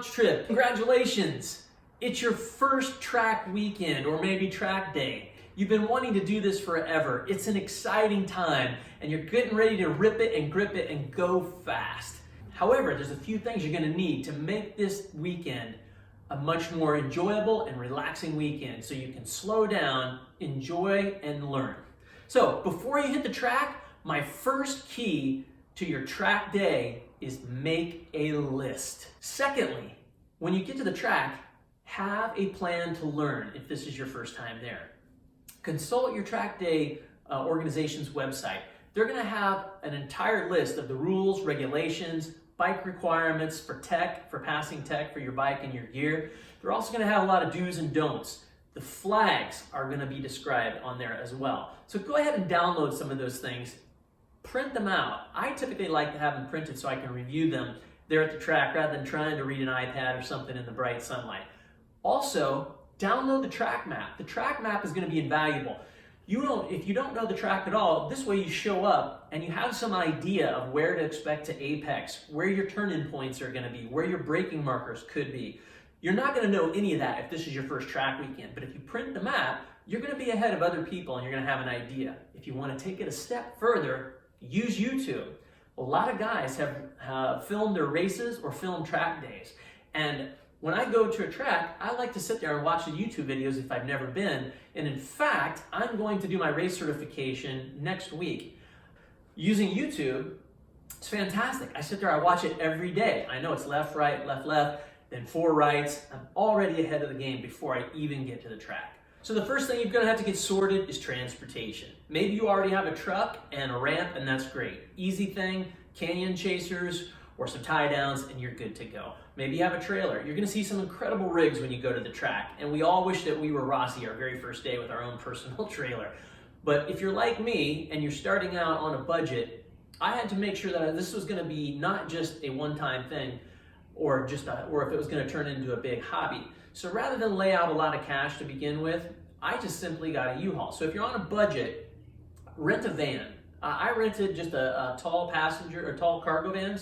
launch trip. Congratulations! It's your first track weekend or maybe track day. You've been wanting to do this forever. It's an exciting time and you're getting ready to rip it and grip it and go fast. However, there's a few things you're going to need to make this weekend a much more enjoyable and relaxing weekend so you can slow down, enjoy, and learn. So before you hit the track, my first key to your track day is make a list. Secondly, when you get to the track, have a plan to learn if this is your first time there. Consult your track day organization's website. They're going to have an entire list of the rules, regulations, bike requirements for tech, for passing tech for your bike and your gear. They're also going to have a lot of do's and don'ts. The flags are going to be described on there as well. So go ahead and download some of those things. Print them out. I typically like to have them printed so I can review them there at the track rather than trying to read an iPad or something in the bright sunlight. Also, download the track map. The track map is going to be invaluable. If you don't know the track at all, this way you show up and you have some idea of where to expect to apex, where your turn-in points are going to be, where your braking markers could be. You're not going to know any of that if this is your first track weekend, but if you print the map, you're going to be ahead of other people and you're going to have an idea. If you want to take it a step further, use YouTube. A lot of guys have filmed their races or filmed track days. And when I go to a track, I like to sit there and watch the YouTube videos if I've never been. And in fact, I'm going to do my race certification next week. Using YouTube, it's fantastic. I sit there, I watch it every day. I know it's left, right, left, then 4 rights. I'm already ahead of the game before I even get to the track. So the first thing you're going to have to get sorted is transportation. Maybe you already have a truck and a ramp, and that's great. Easy thing, canyon chasers or some tie downs, and you're good to go. Maybe you have a trailer. You're going to see some incredible rigs when you go to the track, and we all wish that we were Rossi our very first day with our own personal trailer. But if you're like me and you're starting out on a budget, I had to make sure that this was going to be not just a one-time thing or if it was going to turn into a big hobby. So rather than lay out a lot of cash to begin with, I just simply got a U-Haul. So if you're on a budget, rent a van. I rented just a tall cargo van,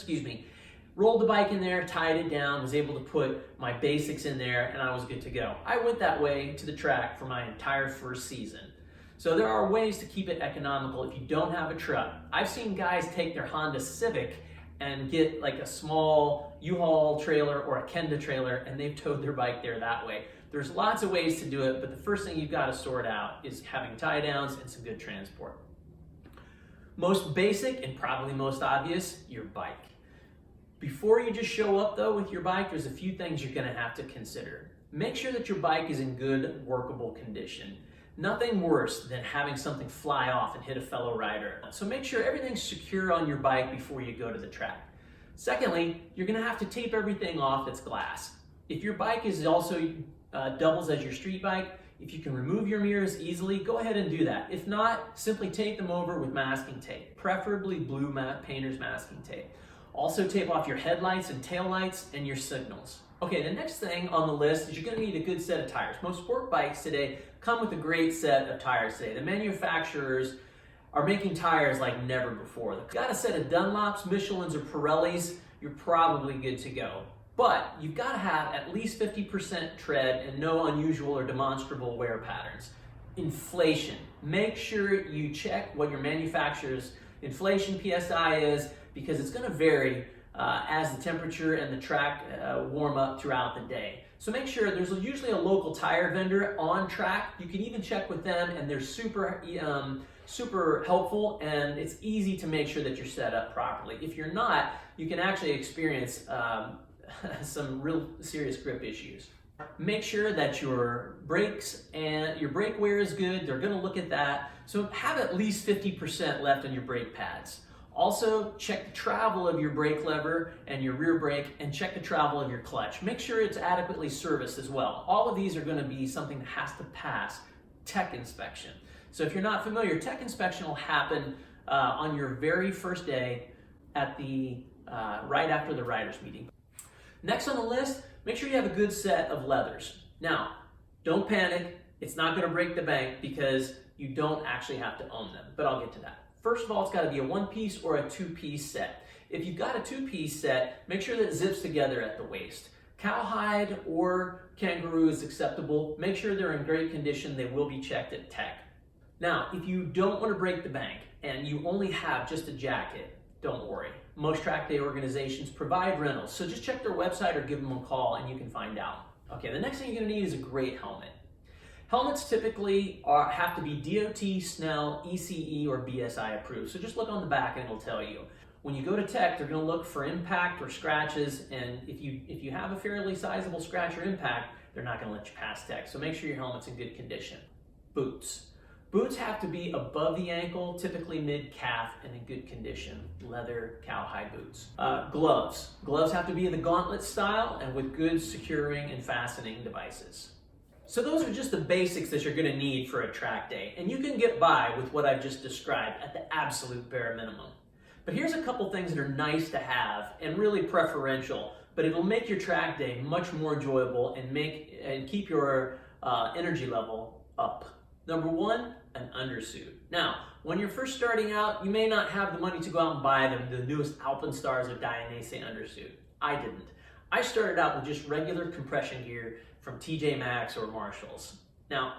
rolled the bike in there, tied it down, was able to put my basics in there, and I was good to go. I went that way to the track for my entire first season. So there are ways to keep it economical if you don't have a truck. I've seen guys take their Honda Civic and get like a small U-Haul trailer or a Kenda trailer, and they've towed their bike there that way. There's lots of ways to do it, but the first thing you've got to sort out is having tie downs and some good transport. Most basic and probably most obvious, your bike. Before you just show up though with your bike, there's a few things you're going to have to consider. Make sure that your bike is in good workable condition. Nothing worse than having something fly off and hit a fellow rider. So make sure everything's secure on your bike before you go to the track. Secondly, you're going to have to tape everything off that's glass. If your bike is also doubles as your street bike, if you can remove your mirrors easily, go ahead and do that. If not, simply tape them over with masking tape, preferably blue painter's masking tape. Also tape off your headlights and taillights and your signals. Okay, the next thing on the list is you're going to need a good set of tires. Most sport bikes today come with a great set of tires today. The manufacturers are making tires like never before. If you've got a set of Dunlops, Michelins, or Pirellis, you're probably good to go. But you've got to have at least 50% tread and no unusual or demonstrable wear patterns. Inflation. Make sure you check what your manufacturer's inflation PSI is, because it's going to vary as the temperature and the track warm up throughout the day. So make sure there's usually a local tire vendor on track. You can even check with them, and they're super helpful, and it's easy to make sure that you're set up properly. If you're not, you can actually experience some real serious grip issues. Make sure that your brakes and your brake wear is good. They're going to look at that. So have at least 50% left on your brake pads. Also, check the travel of your brake lever and your rear brake, and check the travel of your clutch. Make sure it's adequately serviced as well. All of these are going to be something that has to pass tech inspection. So if you're not familiar, tech inspection will happen on your very first day at right after the riders meeting. Next on the list, make sure you have a good set of leathers. Now, don't panic. It's not going to break the bank because you don't actually have to own them, but I'll get to that. First of all, it's got to be a 1-piece or a 2-piece set. If you've got a 2-piece set, make sure that it zips together at the waist. Cowhide or kangaroo is acceptable. Make sure they're in great condition. They will be checked at tech. Now, if you don't want to break the bank and you only have just a jacket, don't worry. Most track day organizations provide rentals, so just check their website or give them a call and you can find out. Okay, the next thing you're going to need is a great helmet. Helmets typically have to be DOT, Snell, ECE, or BSI approved, so just look on the back and it'll tell you. When you go to tech, they're going to look for impact or scratches, and if you have a fairly sizable scratch or impact, they're not going to let you pass tech, so make sure your helmet's in good condition. Boots. Boots have to be above the ankle, typically mid-calf, and in good condition. Leather, cowhide boots. Gloves. Gloves have to be the gauntlet style and with good securing and fastening devices. So those are just the basics that you're going to need for a track day, and you can get by with what I've just described at the absolute bare minimum. But here's a couple things that are nice to have and really preferential, but it'll make your track day much more enjoyable and keep your energy level up. Number one, an undersuit. Now, when you're first starting out, you may not have the money to go out and buy the newest Alpenstars or Dainese undersuit. I didn't. I started out with just regular compression gear from TJ Maxx or Marshalls. Now,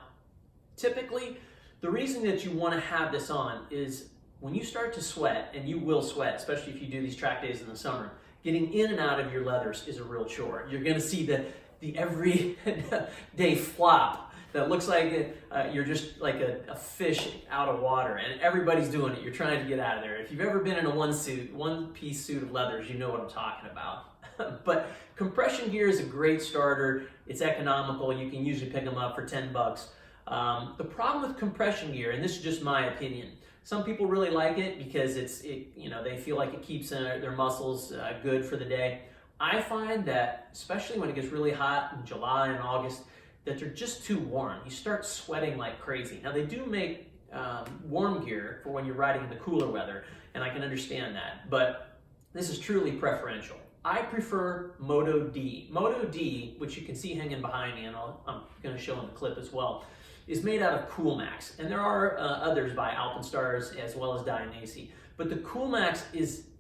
typically, the reason that you want to have this on is when you start to sweat, and you will sweat, especially if you do these track days in the summer, getting in and out of your leathers is a real chore. You're going to see the everyday flop that looks like you're just like a fish out of water, and everybody's doing it. You're trying to get out of there. If you've ever been in a one-piece suit of leathers, you know what I'm talking about. But compression gear is a great starter. It's economical. You can usually pick them up for 10 bucks. The problem with compression gear, and this is just my opinion, some people really like it because they feel like it keeps their muscles good for the day. I find that, especially when it gets really hot in July and August, that they're just too warm. You start sweating like crazy. Now they do make warm gear for when you're riding in the cooler weather, and I can understand that, but this is truly preferential. I prefer Moto D. Moto D, which you can see hanging behind me, and I'm going to show in the clip as well, is made out of Coolmax, and there are others by Alpenstars as well as Dainese. But the Coolmax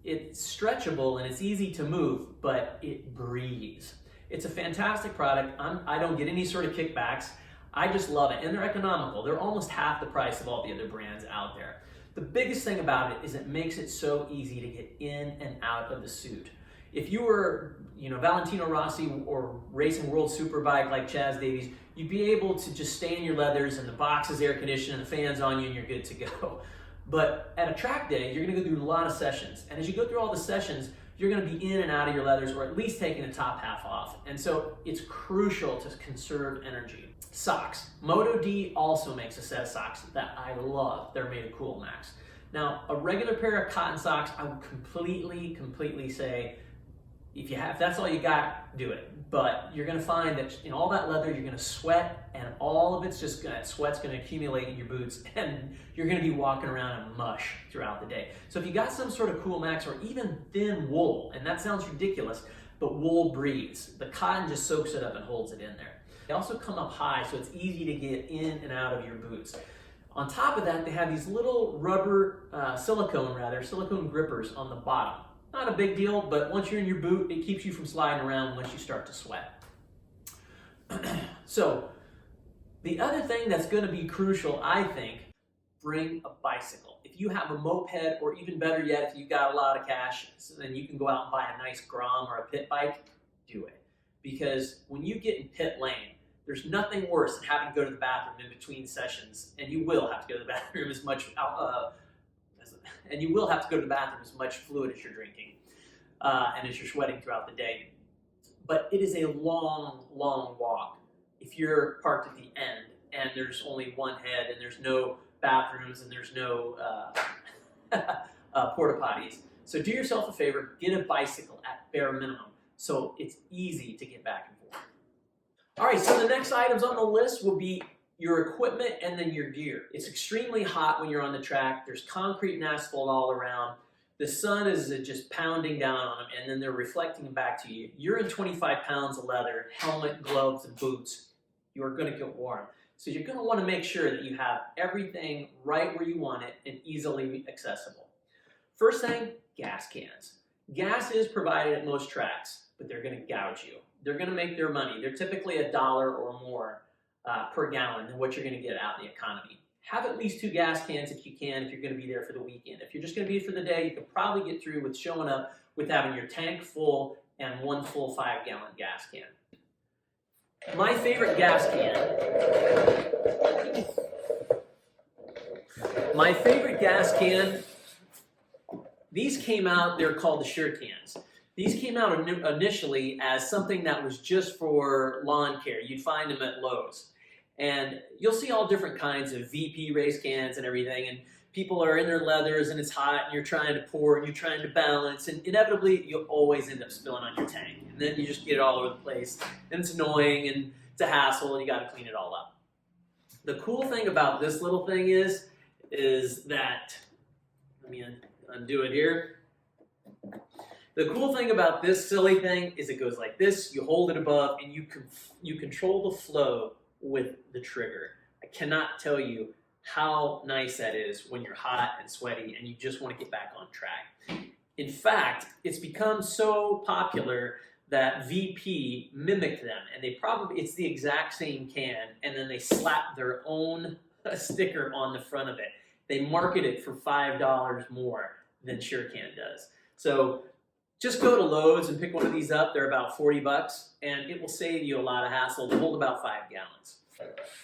it's stretchable and it's easy to move, but it breathes. It's a fantastic product. I don't get any sort of kickbacks. I just love it, and they're economical. They're almost half the price of all the other brands out there. The biggest thing about it is it makes it so easy to get in and out of the suit. If you were, Valentino Rossi or racing World Superbike like Chaz Davies, you'd be able to just stay in your leathers and the box is air conditioned and the fan's on you and you're good to go. But at a track day, you're going to go through a lot of sessions, and as you go through all the sessions, you're going to be in and out of your leathers, or at least taking the top half off. And so it's crucial to conserve energy. Socks. Moto D also makes a set of socks that I love. They're made of Coolmax. Now, a regular pair of cotton socks, I would completely say, if that's all you got, do it. But you're going to find that in all that leather, you're going to sweat, and all of it's sweat's going to accumulate in your boots, and you're going to be walking around in mush throughout the day. So if you got some sort of Coolmax or even thin wool, and that sounds ridiculous, but wool breathes. The cotton just soaks it up and holds it in there. They also come up high, so it's easy to get in and out of your boots. On top of that, they have these little rubber, silicone grippers on the bottom. Not a big deal, but once you're in your boot, it keeps you from sliding around once you start to sweat. So, the other thing that's going to be crucial, I think, bring a bicycle. If you have a moped, or even better yet, if you've got a lot of cash, then you can go out and buy a nice Grom or a pit bike, do it. Because when you get in pit lane, there's nothing worse than having to go to the bathroom in between sessions, and you will have to go to the bathroom as much as much fluid as you're drinking and as you're sweating throughout the day. But it is a long walk if you're parked at the end and there's only one head and there's no bathrooms and there's no porta potties. So do yourself a favor, get a bicycle at bare minimum so it's easy to get back and forth. All right, so the next items on the list will be your equipment and then your gear. It's extremely hot when you're on the track. There's concrete and asphalt all around. The sun is just pounding down on them, and then they're reflecting back to you. You're in 25 pounds of leather, helmet, gloves, and boots. You are going to get warm. So you're going to want to make sure that you have everything right where you want it and easily accessible. First thing, gas cans. Gas is provided at most tracks, but they're going to gouge you. they're going to make their money. They're typically $1 or more per gallon than what you're going to get out in the economy. Have at least 2 gas cans if you can, if you're going to be there for the weekend. If you're just going to be for the day, you can probably get through with showing up with having your tank full and 1 full 5-gallon gas can. My favorite gas can. My favorite gas can, these came out, they're called the Sure Cans. These came out initially as something that was just for lawn care. You'd find them at Lowe's. And you'll see all different kinds of VP race cans and everything, and people are in their leathers and it's hot and you're trying to pour and you're trying to balance, and inevitably you'll always end up spilling on your tank. And then you just get it all over the place and it's annoying and it's a hassle and you got to clean it all up. The cool thing about this little thing is that, let me undo it here. The cool thing about this silly thing is it goes like this, you hold it above and you control the flow with the trigger. I cannot tell you how nice that is when you're hot and sweaty and you just want to get back on track. In fact, it's become so popular that VP mimicked them, and it's the exact same can, and then they slap their own sticker on the front of it. They market it for $5 more than Sure Can does. So just go to Lowe's and pick one of these up. They're about $40, and it will save you a lot of hassle. They hold about 5 gallons.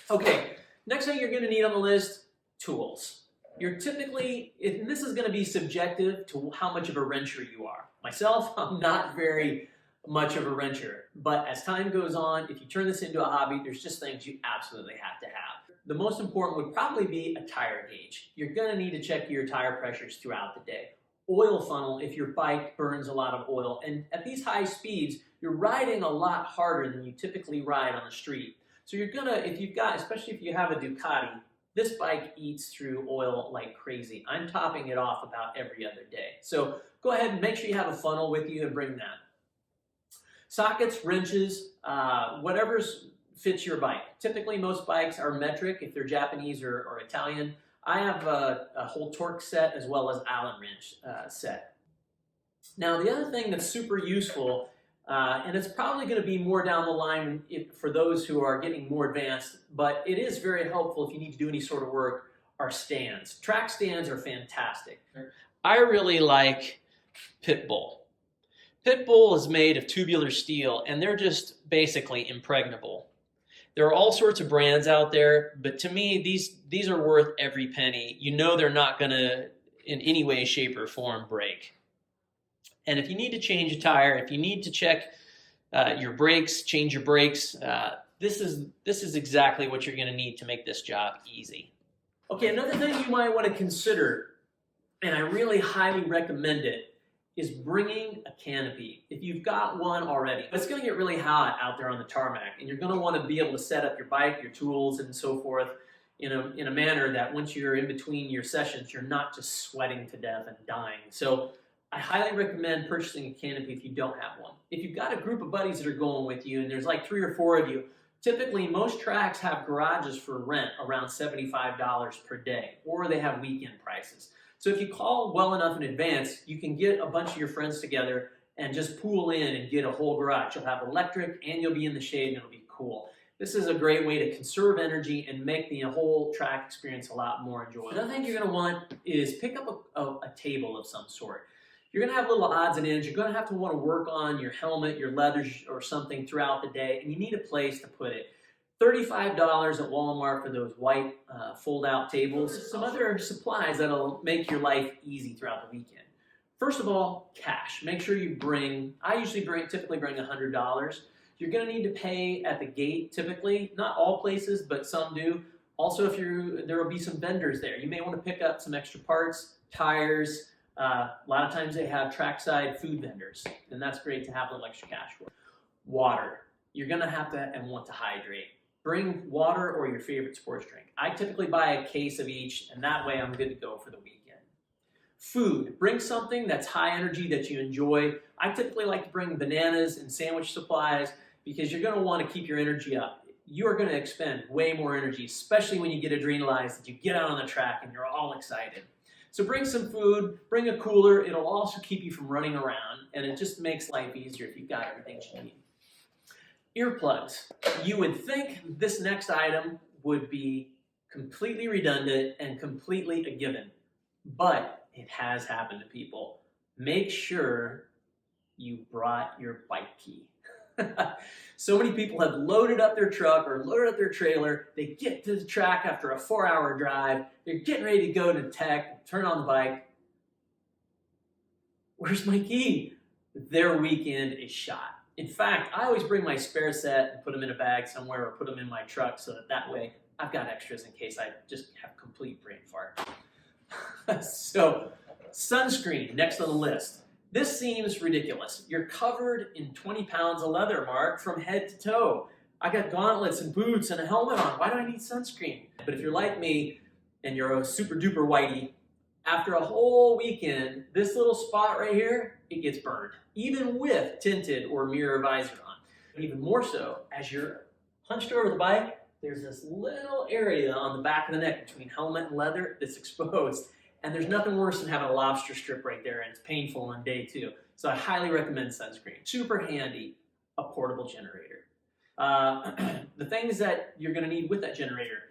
Okay, next thing you're going to need on the list, tools. You're typically, and this is going to be subjective to how much of a wrencher you are. Myself, I'm not very much of a wrencher, but as time goes on, if you turn this into a hobby, there's just things you absolutely have to have. The most important would probably be a tire gauge. You're going to need to check your tire pressures throughout the day. Oil funnel if your bike burns a lot of oil, and at these high speeds you're riding a lot harder than you typically ride on the street. So you're gonna, especially if you have a Ducati, this bike eats through oil like crazy. I'm topping it off about every other day. So go ahead and make sure you have a funnel with you and bring that. Sockets, wrenches, whatever fits your bike. Typically most bikes are metric if they're Japanese or Italian. I have a whole torque set as well as Allen wrench set. Now the other thing that's super useful, and it's probably going to be more down the line for those who are getting more advanced, but it is very helpful if you need to do any sort of work, are stands. Track stands are fantastic. I really like Pitbull. Pitbull is made of tubular steel, and they're just basically impregnable. There are all sorts of brands out there, but to me, these are worth every penny. You know they're not going to, in any way, shape, or form, break. And if you need to change a tire, if you need to check your brakes, change your brakes, this is exactly what you're going to need to make this job easy. Okay, another thing you might want to consider, and I really highly recommend it, is bringing a canopy. If you've got one already, it's going to get really hot out there on the tarmac, and you're going to want to be able to set up your bike, your tools, and so forth in a manner that once you're in between your sessions, you're not just sweating to death and dying. So I highly recommend purchasing a canopy if you don't have one. If you've got a group of buddies that are going with you, and there's like 3 or 4 of you, typically most tracks have garages for rent around $75 per day, or they have weekend prices. So if you call well enough in advance, you can get a bunch of your friends together and just pool in and get a whole garage. You'll have electric and you'll be in the shade and it'll be cool. This is a great way to conserve energy and make the whole track experience a lot more enjoyable. Another thing you're going to want is pick up a table of some sort. You're going to have little odds and ends. You're going to have to want to work on your helmet, your leathers, or something throughout the day, and you need a place to put it. $35 at Walmart for those white fold-out tables. Some other supplies that'll make your life easy throughout the weekend. First of all, cash. Make sure you I typically bring $100. You're going to need to pay at the gate typically. Not all places, but some do. Also, there will be some vendors there. You may want to pick up some extra parts, tires. A lot of times they have trackside food vendors, and that's great to have a little extra cash for. Water. You're going to have to and want to hydrate. Bring water or your favorite sports drink. I typically buy a case of each, and that way I'm good to go for the weekend. Food. Bring something that's high energy that you enjoy. I typically like to bring bananas and sandwich supplies because you're going to want to keep your energy up. You are going to expend way more energy, especially when you get adrenalized, that you get out on the track and you're all excited. So bring some food, bring a cooler. It'll also keep you from running around, and it just makes life easier if you've got everything you need. Earplugs. You would think this next item would be completely redundant and completely a given, but it has happened to people. Make sure you brought your bike key. So many people have loaded up their truck or loaded up their trailer. They get to the track after a 4-hour drive. They're getting ready to go to tech, turn on the bike. Where's my key? Their weekend is shot. In fact, I always bring my spare set and put them in a bag somewhere or put them in my truck so that way I've got extras in case I just have complete brain fart. So, sunscreen, next on the list. This seems ridiculous. You're covered in 20 pounds of leather, Mark, from head to toe. I got gauntlets and boots and a helmet on. Why do I need sunscreen? But if you're like me and you're a super duper whitey, after a whole weekend, this little spot right here, it gets burned, even with tinted or mirror visor on. And even more so, as you're hunched over the bike, there's this little area on the back of the neck between helmet and leather that's exposed. And there's nothing worse than having a lobster strip right there, and it's painful on day 2. So I highly recommend sunscreen. Super handy, a portable generator. The things that you're gonna need with that generator,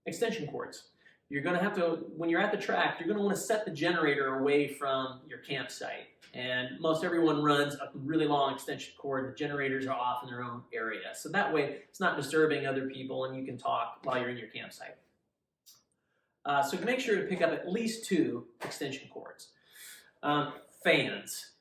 extension cords. You're gonna have to, when you're at the track, you're gonna wanna set the generator away from your campsite. And most everyone runs a really long extension cord. The generators are off in their own area. So that way, it's not disturbing other people and you can talk while you're in your campsite. So make sure to pick up at least 2 extension cords. Fans.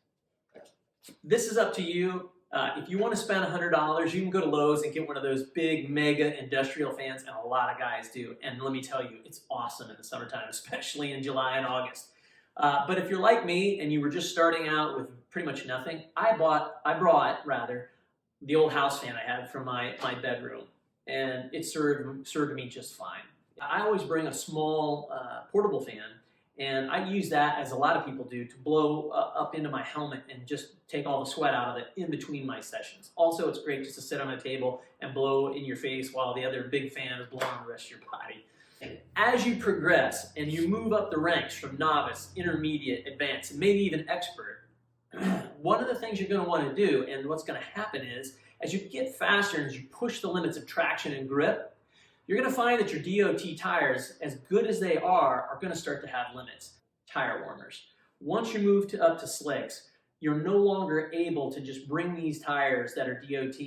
This is up to you. If you want to spend $100, you can go to Lowe's and get one of those big mega industrial fans, and a lot of guys do. And let me tell you, it's awesome in the summertime, especially in July and August. But if you're like me and you were just starting out with pretty much nothing, I brought the old house fan I had from my bedroom, and it served me just fine. I always bring a small portable fan, and I use that, as a lot of people do, to blow up into my helmet and just take all the sweat out of it in between my sessions. Also, it's great just to sit on a table and blow in your face while the other big fan is blowing the rest of your body. And as you progress and you move up the ranks from novice, intermediate, advanced, and maybe even expert, one of the things you're going to want to do, and what's going to happen is, as you get faster and as you push the limits of traction and grip, you're going to find that your DOT tires, as good as they are going to start to have limits. Tire warmers. Once you move up to slicks, you're no longer able to just bring these tires that are DOT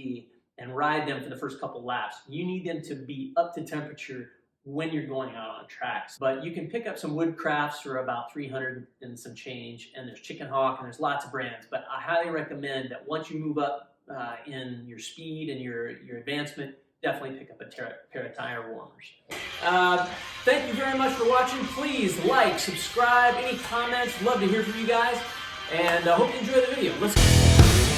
and ride them for the first couple laps. You need them to be up to temperature when you're going out on tracks. But you can pick up some Woodcrafts for about $300 and some change, and there's Chicken Hawk, and there's lots of brands. But I highly recommend that once you move up in your speed and your advancement, definitely pick up a pair of tire warmers. Thank you very much for watching. Please like, subscribe, any comments. Love to hear from you guys. And I hope you enjoy the video. Let's go.